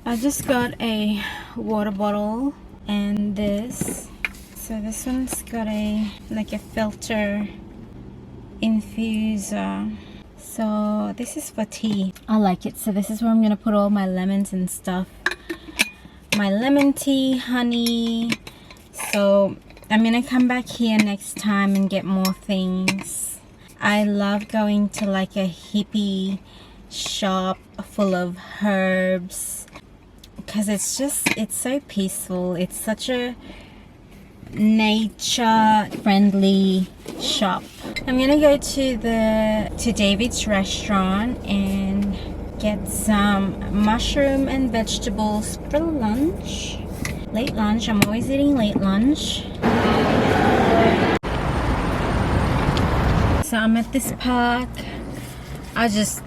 I just got a water bottle and this. So this one's got a like a filter infuser. So this is for tea. I like it. So this is where I'm gonna put all my lemons and stuff. My lemon tea, honey. So I'm gonna come back here next time and get more things. I love going to like a hippie shop full of herbs because it's so peaceful. It's such a nature friendly shop. I'm gonna go to David's restaurant and get some mushroom and vegetables for lunch. Late lunch. I'm always eating late lunch. So I'm at this park. I just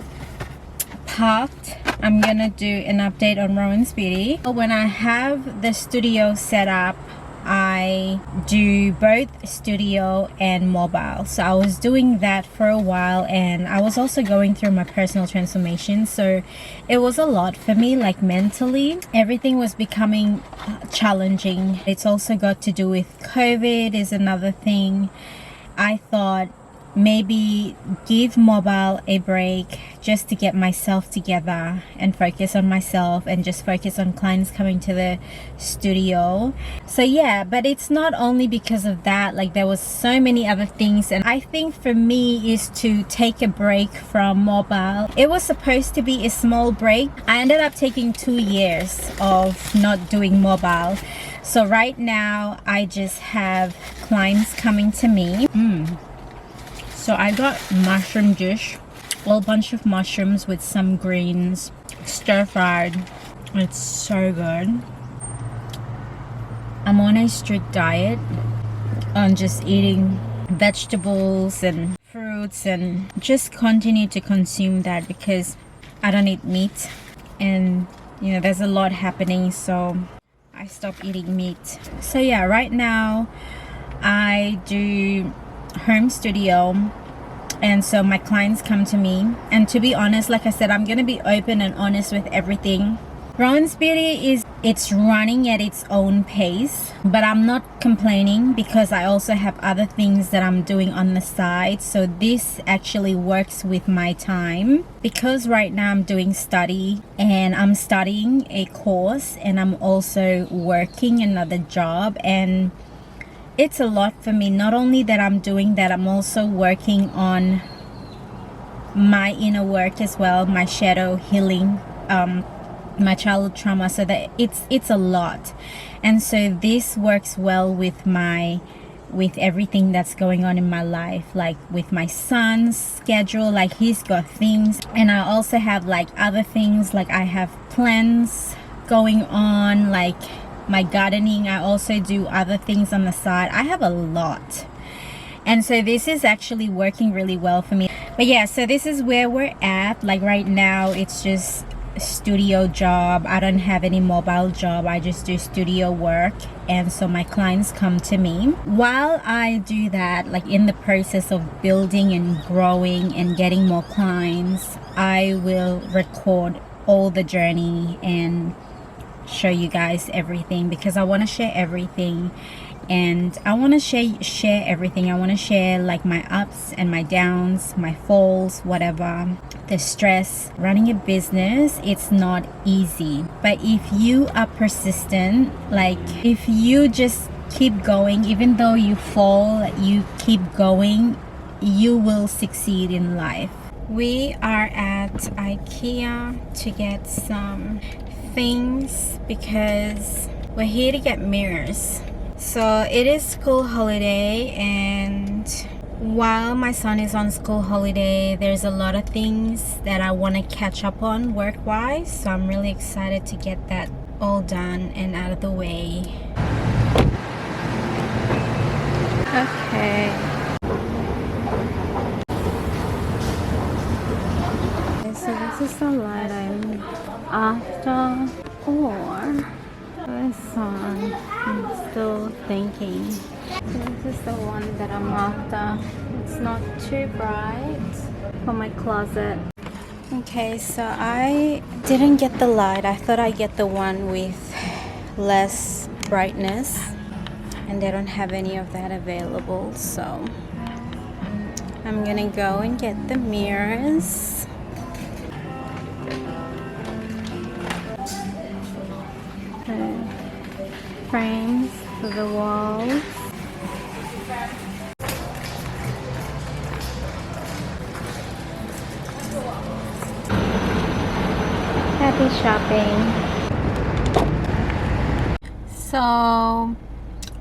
parked. I'm gonna do an update on ROUHAN'S Beauty. When I have the studio set up, I do both studio and mobile. So I was doing that for a while, and I was also going through my personal transformation, so it was a lot for me, like mentally everything was becoming challenging. It's also got to do with COVID is another thing. I thought maybe give mobile a break just to get myself together and focus on myself and just focus on clients coming to the studio. So yeah, but it's not only because of that. Like there was so many other things, and I think for me is to take a break from mobile. It was supposed to be a small break. I ended up taking 2 years of not doing mobile. So right now I just have clients coming to me. So I got mushroom dish, a whole bunch of mushrooms with some greens, stir fried. It's so good. I'm on a strict diet on just eating vegetables and fruits and just continue to consume that because I don't eat meat, and you know there's a lot happening, so I stopped eating meat. So yeah, right now I do home studio, and so my clients come to me, and to be honest, like I said, I'm gonna be open and honest with everything. ROUHAN'S Beauty it's running at its own pace, but I'm not complaining because I also have other things that I'm doing on the side. So this actually works with my time because right now I'm doing study, and I'm studying a course, and I'm also working another job, and it's a lot for me. Not only that I'm doing that, I'm also working on my inner work as well, my shadow healing, my childhood trauma. So that it's a lot, and so this works well with everything that's going on in my life, like with my son's schedule. Like he's got things, and I also have like other things, like I have plans going on, like my gardening. I also do other things on the side. I have a lot, and so this is actually working really well for me. But yeah, so this is where we're at. Like right now it's just a studio job. I don't have any mobile job. I just do studio work, and so my clients come to me. While I do that, like in the process of building and growing and getting more clients, I will record all the journey and show you guys everything, because I want to share everything, and I want to share everything. I want to share like my ups and my downs, my falls, whatever, the stress. Running a business, it's not easy, but if you are persistent, like if you just keep going, even though you fall, you keep going, you will succeed in life. We are at IKEA to get some things because we're here to get mirrors. So it is school holiday, and while my son is on school holiday, there's a lot of things that I want to catch up on work wise, so I'm really excited to get that all done and out of the way. Okay, so this is the light I'm after, or this one. I'm still thinking. So this is the one that I'm after. It's not too bright for my closet. Okay, so I didn't get the light. I thought I'd get the one with less brightness, and they don't have any of that available, so I'm gonna go and get the mirrors. The frames for the walls. Happy shopping. So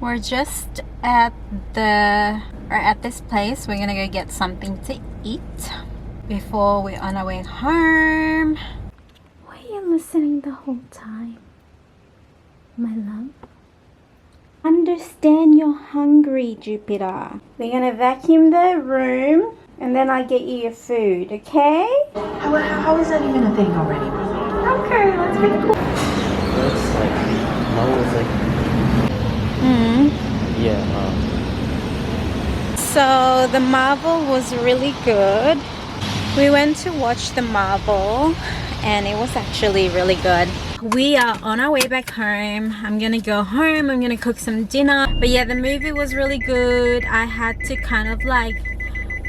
we're just at this place. We're gonna go get something to eat before we're on our way home. Were you listening the whole time, my love? Understand you're hungry, Jupiter. We're gonna vacuum the room and then I get you your food, okay? How is that even a thing already? Okay, let's be cool. That's like, Mo was like, yeah, So the Marvel was really good. We went to watch the Marvel and it was actually really good. We are on our way back home. I'm gonna go home, I'm gonna cook some dinner. But yeah, the movie was really good. I had to kind of like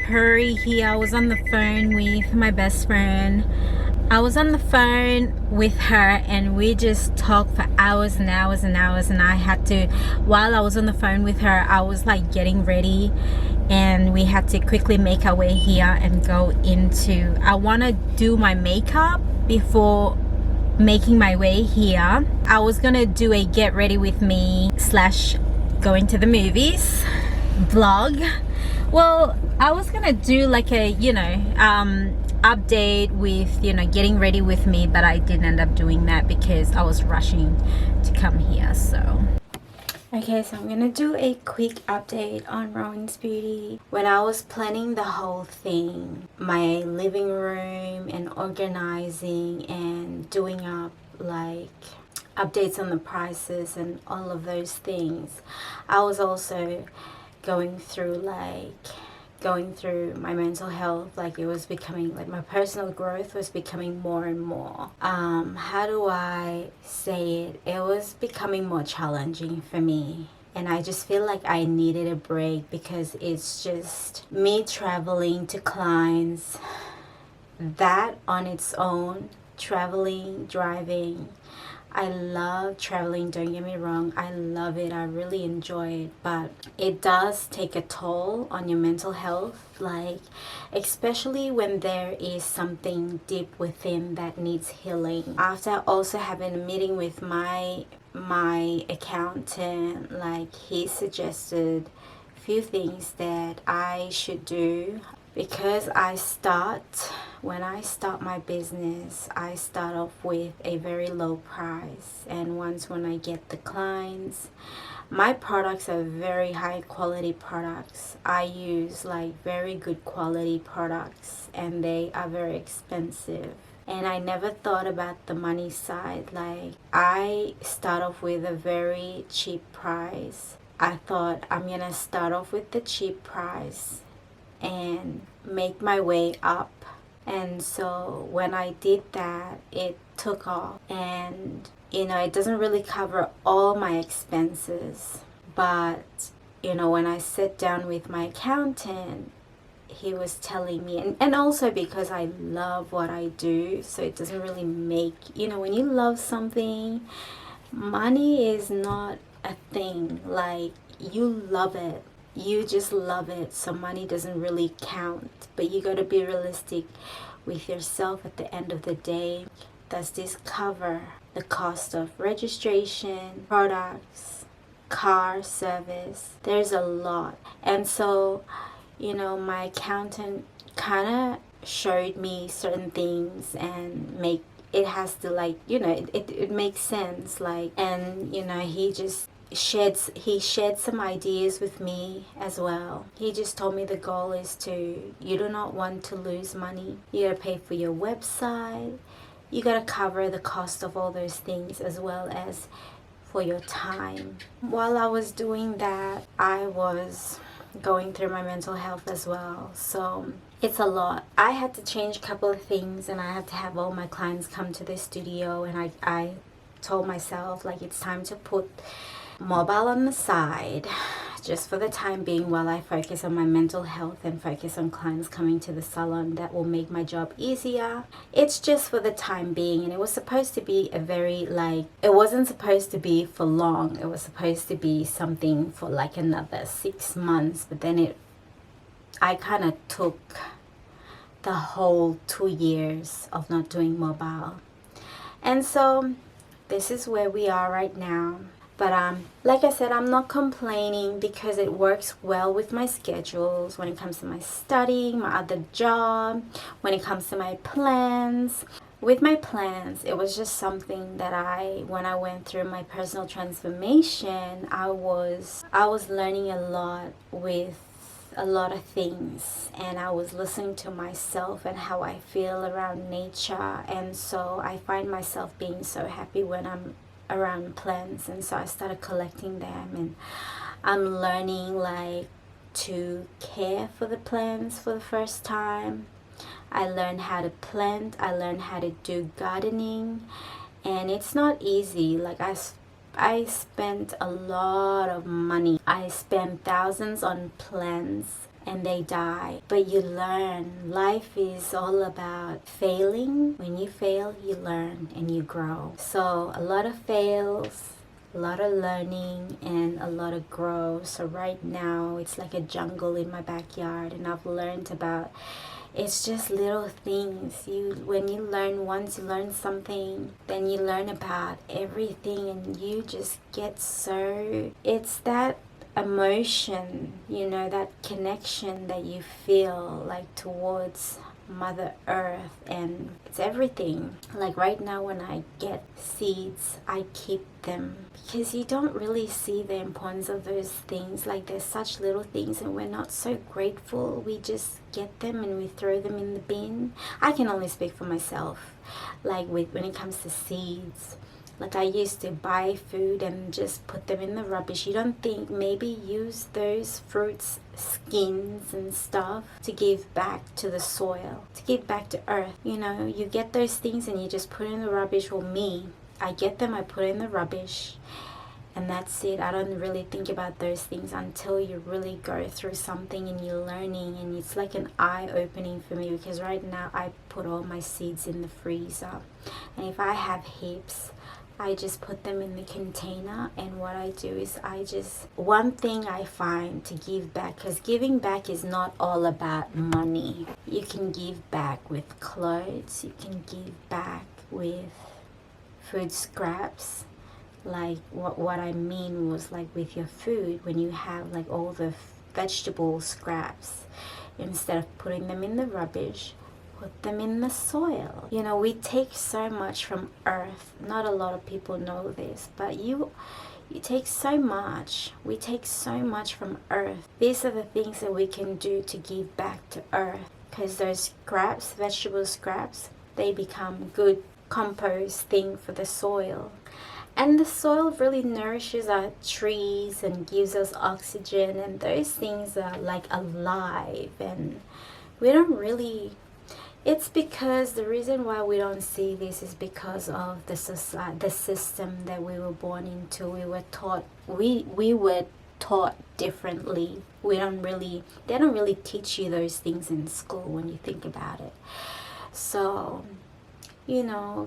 hurry here. I was on the phone with my best friend. I was on the phone with her and we just talked for hours and hours and hours, and I had to, while I was on the phone with her, I was like getting ready and we had to quickly make our way here and go into, I want to do my makeup before making my way here. I was gonna do a get ready with me / going to the movies vlog. Well, I was gonna do like a, you know, update with, you know, getting ready with me, but I didn't end up doing that because I was rushing to come here. So okay, so I'm gonna do a quick update on ROUHAN'S Beauty. When I was planning the whole thing, my living room and organizing and doing up like updates on the prices and all of those things, I was also going through my mental health. Like it was becoming like my personal growth was becoming more and more, how do I say it, it was becoming more challenging for me, and I just feel like I needed a break because it's just me traveling to clients, that on its own, traveling, driving. I love traveling, don't get me wrong, I love it, I really enjoy it, but it does take a toll on your mental health, like especially when there is something deep within that needs healing. After also having a meeting with my accountant, like he suggested a few things that I should do. Because when I start my business, I start off with a very low price, and when I get the clients, my products are very high quality products. I use like very good quality products and they are very expensive. And I never thought about the money side. Like I start off with a very cheap price. I thought I'm gonna start off with the cheap price and make my way up. And so when I did that, it took off, and you know, it doesn't really cover all my expenses, but you know, when I sat down with my accountant, he was telling me, and also because I love what I do, so it doesn't really make, you know, when you love something, money is not a thing. Like you love it, you just love it, so money doesn't really count. But you got to be realistic with yourself at the end of the day. Does this cover the cost of registration, products, car service? There's a lot. And so, you know, my accountant kind of showed me certain things and it has to, like, you know, it makes sense, like, and you know, he shared some ideas with me as well. He just told me the goal is you do not want to lose money. You gotta pay for your website, you gotta cover the cost of all those things as well as for your time. While I was doing that, I was going through my mental health as well. So it's a lot. I had to change a couple of things, and I had to have all my clients come to the studio, and I told myself like it's time to put mobile on the side just for the time being while I focus on my mental health and focus on clients coming to the salon. That will make my job easier. It's just for the time being, and it was supposed to be a very it wasn't supposed to be for long. It was supposed to be something for like another 6 months, but then I kind of took the whole 2 years of not doing mobile, and so this is where we are right now. But like I said, I'm not complaining because it works well with my schedules when it comes to my studying, my other job, when it comes to my plans. With my plans, it was just something that when I went through my personal transformation, I was learning a lot with a lot of things, and I was listening to myself and how I feel around nature, and so I find myself being so happy when I'm around plants, and so I started collecting them, and I'm learning like to care for the plants for the first time. I learned how to plant, I learned how to do gardening, and it's not easy. Like I spent a lot of money. I spent thousands on plants and they die, but you learn. Life is all about failing. When you fail, you learn and you grow. So a lot of fails, a lot of learning, and a lot of growth. So right now it's like a jungle in my backyard, and I've learned about it's just little things. When you learn once, you learn something, then you learn about everything, and you just get so, it's that emotion, that connection that you feel like towards Mother Earth, and it's everything. Like right now when I get seeds, I keep them because you don't really see the importance of those things. Like they're such little things and we're not so grateful. We just get them and we throw them in the bin. I can only speak for myself. Like when it comes to seeds, like I used to buy food and just put them in the rubbish. You don't think maybe use those fruits skins and stuff to give back to the soil, to give back to earth. You get those things and you just put in the rubbish. Well, me, I get them, I put in the rubbish, and that's it. I don't really think about those things until you really go through something and you're learning, and it's like an eye-opening for me, because right now I put all my seeds in the freezer, and if I have heaps, I just put them in the container. And what I do is one thing I find to give back, because giving back is not all about money. You can give back with clothes, you can give back with food scraps. Like what I mean was like with your food, when you have like all the vegetable scraps, instead of putting them in the rubbish, put them in the soil. We take so much from earth. Not a lot of people know this, but you take so much. We take so much from earth. These are the things that we can do to give back to earth, because those scraps, vegetable scraps, they become good compost thing for the soil. And the soil really nourishes our trees and gives us oxygen, and those things are like alive, and we don't really. It's because the reason why we don't see this is because of the system that we were born into. We were taught differently. They don't really teach you those things in school when you think about it. So,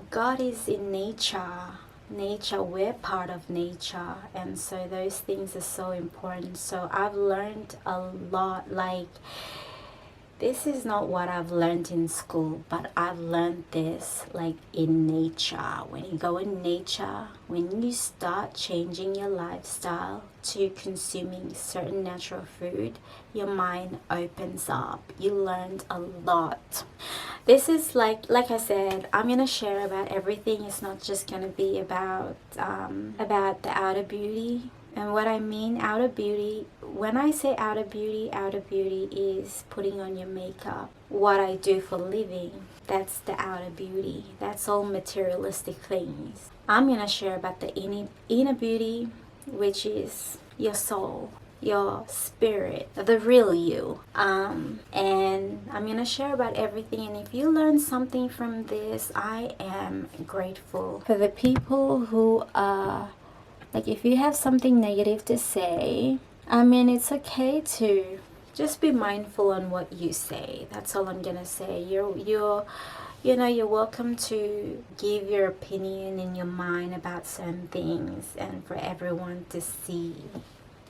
God is in nature. We're part of nature, and so those things are so important. So I've learned a lot. Like, this is not what I've learned in school, but I've learned this like in nature. When you go in nature, when you start changing your lifestyle to consuming certain natural food, your mind opens up. You learned a lot. This is like I said, I'm gonna share about everything. It's not just gonna be about the outer beauty. And what I mean outer beauty, when I say outer beauty is putting on your makeup. What I do for living, that's the outer beauty. That's all materialistic things. I'm going to share about the inner beauty, which is your soul. your spirit, the real you. And I'm gonna share about everything, and if you learn something from this, I am grateful. For the people who are like, if you have something negative to say, I mean, it's okay to just be mindful on what you say. That's all I'm gonna say. You're welcome to give your opinion in your mind about certain things, and for everyone to see.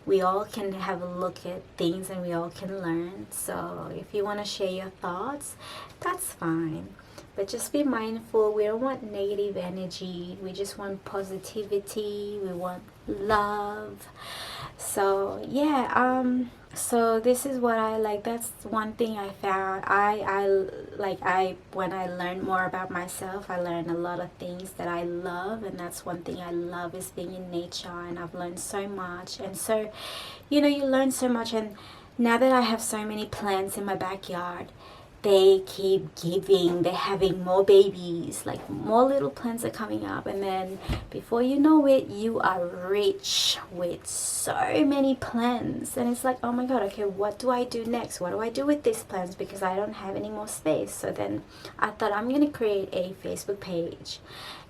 We all can have a look at things and we all can learn. So if you want to share your thoughts, that's fine. But just be mindful. We don't want negative energy. We just want positivity. We want love. So yeah, so this is what I like. That's one thing I found. When I learned more about myself, I learned a lot of things that I love, and that's one thing I love, is being in nature. And I've learned so much. And so, you learn so much. And now that I have so many plants in my backyard, they keep giving. They're having more babies, like more little plants are coming up, and then before you know it, you are rich with so many plants. And it's like, oh my god, okay, what do I do next? What do I do with these plants? Because I don't have any more space. So then I thought, I'm gonna create a Facebook page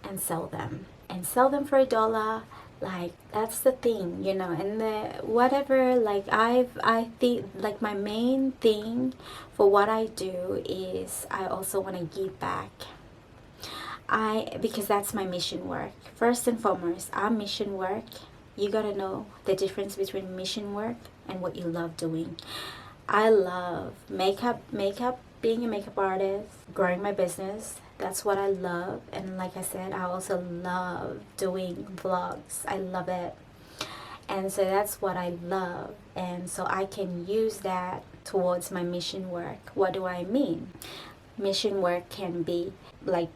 and sell them for $1. Like, that's the thing, and the whatever, like, I think, like, my main thing for what I do is I also want to give back. Because that's my mission work. First and foremost, our mission work, you gotta know the difference between mission work and what you love doing. I love makeup, being a makeup artist, growing my business. That's what I love. And like I said, I also love doing vlogs. I love it. And so that's what I love. And so I can use that towards my mission work. What do I mean? Mission work can be like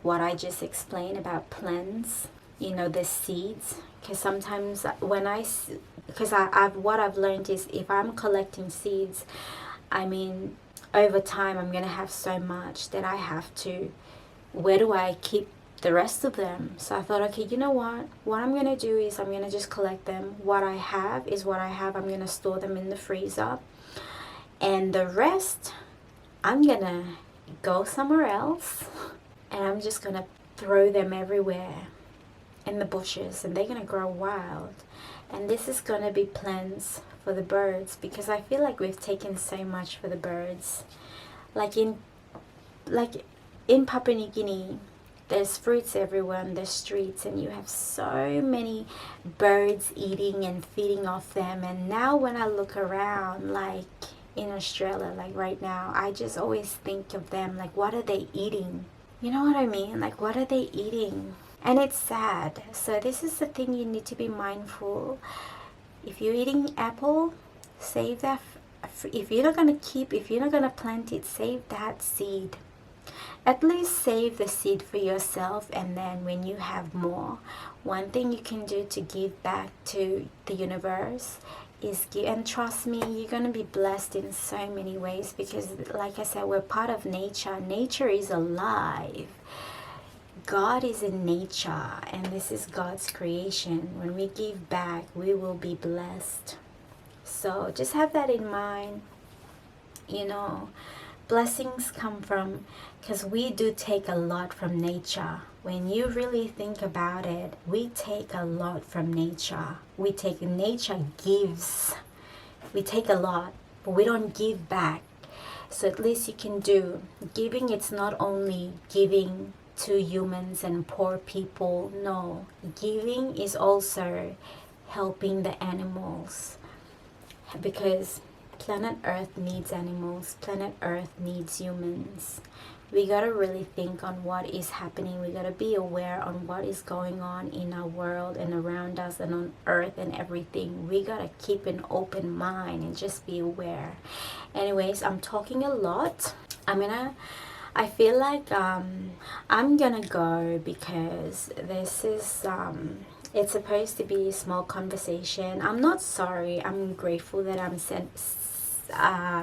what I just explained about plants, the seeds. Because sometimes what I've learned is, if I'm collecting seeds, I mean, over time I'm gonna have so much that I have to, where do I keep the rest of them? So I thought, okay, you know what I'm gonna do is I'm gonna just collect them. What I have is what I have. I'm gonna store them in the freezer, and the rest I'm gonna go somewhere else, and I'm just gonna throw them everywhere in the bushes, and they're gonna grow wild. And this is gonna be plants for the birds, because I feel like we've taken so much for the birds. Like in Papua New Guinea, there's fruits everywhere on the streets, and you have so many birds eating and feeding off them. And now when I look around, like in Australia, like right now, I just always think of them, like, what are they eating? You know what I mean? Like, what are they eating? And it's sad. So this is the thing, you need to be mindful. If you're eating apple, save that. If you're not gonna plant it, save that seed. At least save the seed for yourself, and then when you have more, one thing you can do to give back to the universe is give. And trust me, you're gonna be blessed in so many ways, because like I said, we're part of nature. Nature is alive. God is in nature, and this is God's creation. When we give back, we will be blessed. So just have that in mind. Blessings come from, because we do take a lot from nature. When you really think about it, we take a lot from nature. Nature gives. We take a lot, but we don't give back. So at least you can do giving. It's not only giving to humans and poor people. No, giving is also helping the animals, because planet Earth needs animals, planet Earth needs humans. We gotta really think on what is happening. We gotta be aware on what is going on in our world and around us and on Earth and everything. We gotta keep an open mind and just be aware. Anyways, I'm talking a lot. I feel like I'm gonna go, because this is it's supposed to be a small conversation. I'm not sorry. I'm grateful that I'm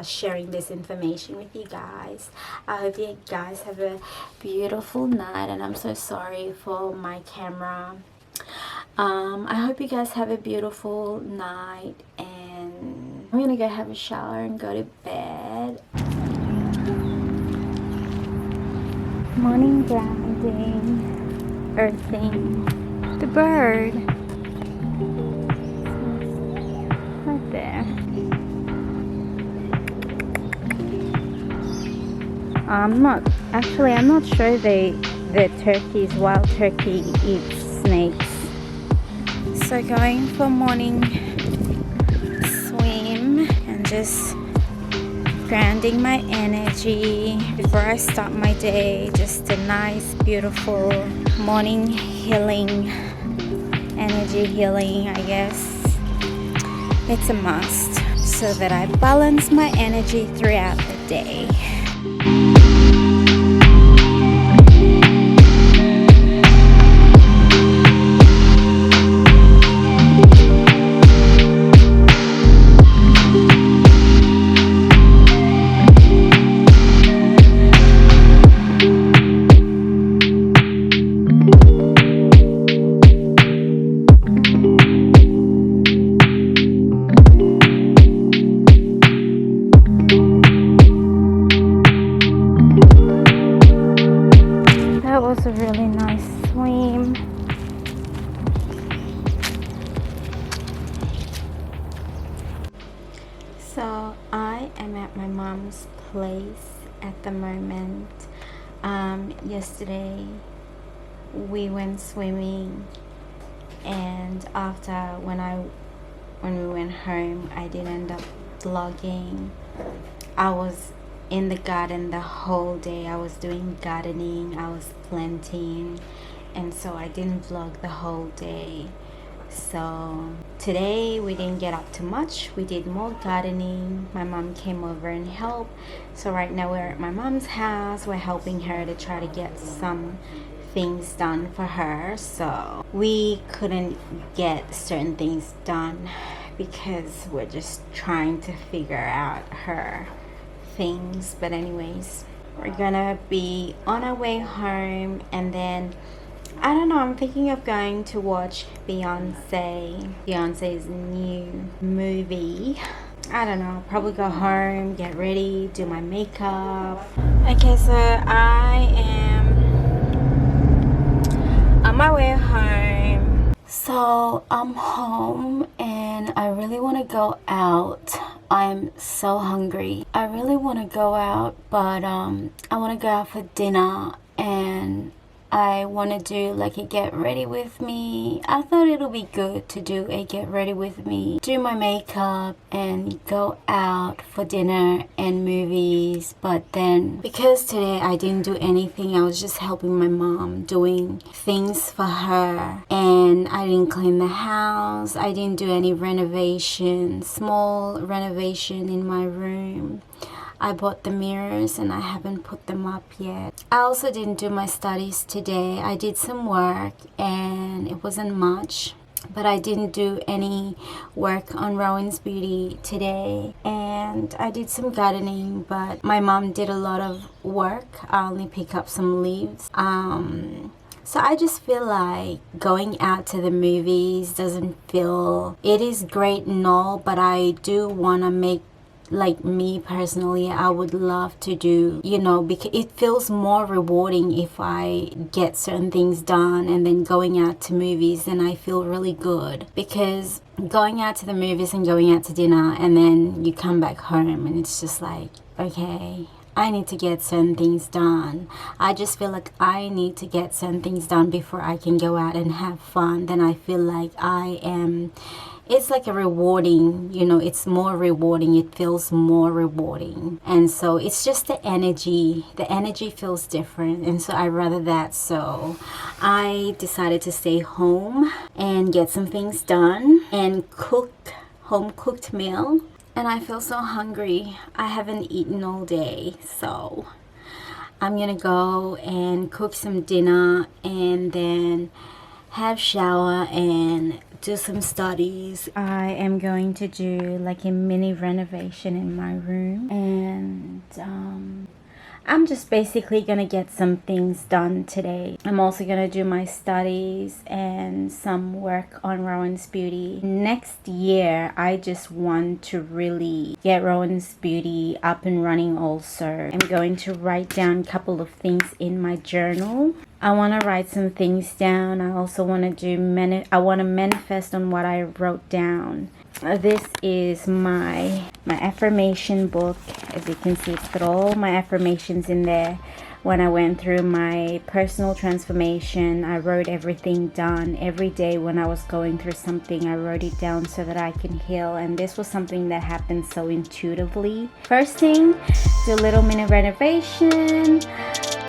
sharing this information with you guys. I hope you guys have a beautiful night, and I'm so sorry for my camera. I hope you guys have a beautiful night, and I'm gonna go have a shower and go to bed. Morning grounding, earthing. The bird. Right there. I'm not sure the wild turkey eats snakes. So going for morning swim and just grounding my energy before I start my day. Just a nice, beautiful morning healing, energy healing, I guess. It's a must so that I balance my energy throughout the day. That was a really nice swim. So I am at my mom's place at the moment. Yesterday we went swimming, and after when we went home, I did end up vlogging. I was in the garden the whole day. I was doing gardening, I was planting, and so I didn't vlog the whole day. So today we didn't get up too much. We did more gardening. My mom came over and helped. So right now we're at my mom's house. We're helping her to try to get some things done for her. So we couldn't get certain things done because we're just trying to figure out her things. But anyways, we're gonna be on our way home, and then I don't know, I'm thinking of going to watch Beyonce's new movie. I don't know, probably go home, get ready, do my makeup. Okay, so I am on my way home. So I'm home and I really want to go out. I'm so hungry. I really want to go out, but I want to go out for dinner, and I want to do like a get ready with me. I thought it'll be good to do a get ready with me, do my makeup and go out for dinner and movies. But then because today I didn't do anything, I was just helping my mom doing things for her, and I didn't clean the house. I didn't do any renovation, small renovation in my room. I bought the mirrors and I haven't put them up yet. I also didn't do my studies today. I did some work and it wasn't much, but I didn't do any work on ROUHAN'S Beauty today. And I did some gardening, but my mom did a lot of work. I only pick up some leaves. So I just feel like going out to the movies doesn't feel... It is great and all, but I do want to make... Like me personally, I would love to do, you know, because it feels more rewarding if I get certain things done, and then going out to movies, then I feel really good. Because going out to the movies and going out to dinner, and then you come back home and it's just like, okay, I need to get certain things done. I just feel like I need to get certain things done before I can go out and have fun. Then I feel like I am... It's like a rewarding, you know, it's more rewarding. It feels more rewarding. And so it's just the energy. The energy feels different. And so I rather that. So I decided to stay home and get some things done and cook home cooked meal. And I feel so hungry. I haven't eaten all day. So I'm gonna go and cook some dinner and then have shower and do some studies. I am going to do like a mini renovation in my room, and I'm just basically gonna get some things done today. I'm also gonna do my studies and some work on Rowan's Beauty. Next year, I just want to really get Rowan's Beauty up and running also. I'm going to write down a couple of things in my journal. I want to write some things down. I also want to do I want to manifest on what I wrote down. This is my affirmation book. As you can see, it's got all my affirmations in there. When I went through my personal transformation, I wrote everything down. Every day when I was going through something, I wrote it down so that I can heal. And this was something that happened so intuitively. First thing, do a little mini renovation.